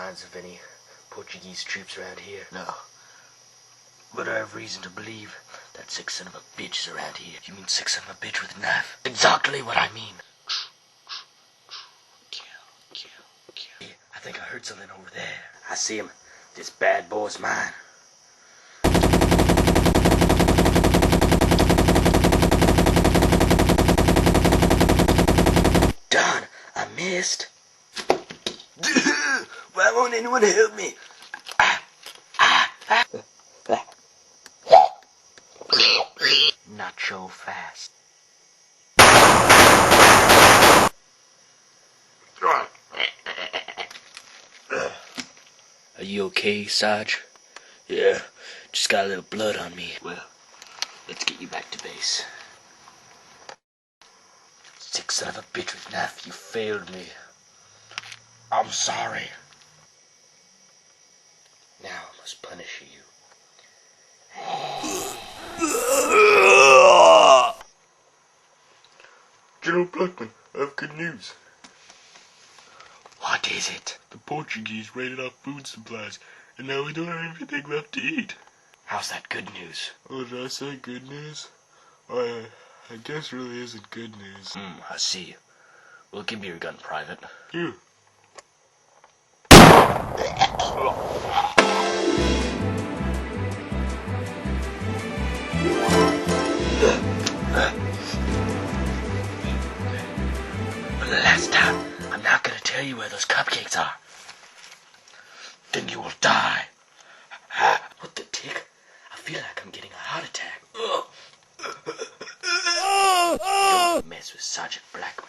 signs of any Portuguese troops around here. No. But I have reason to believe that sick son of a bitch is around here. You mean sick son of a bitch with a knife? Exactly what I mean. Kill. I think I heard something over there. I see him. This bad boy's mine. Darn, I missed. Why won't anyone help me? Not so fast. Are you okay, Sarge? Yeah. Just got a little blood on me. Well, let's get you back to base. Sick son of a bitch with knife, you failed me. I'm sorry. Now I must punish you. General Blackman, I have good news. What is it? The Portuguese raided our food supplies, and now we don't have anything left to eat. How's that good news? Oh, did I say good news? I guess really isn't good news. I see. Well, give me your gun, Private. Here. For the last time, I'm not gonna tell you where those cupcakes are. Then you will die. What the tick? I feel like I'm getting a heart attack. Don't mess with Sergeant Blackman.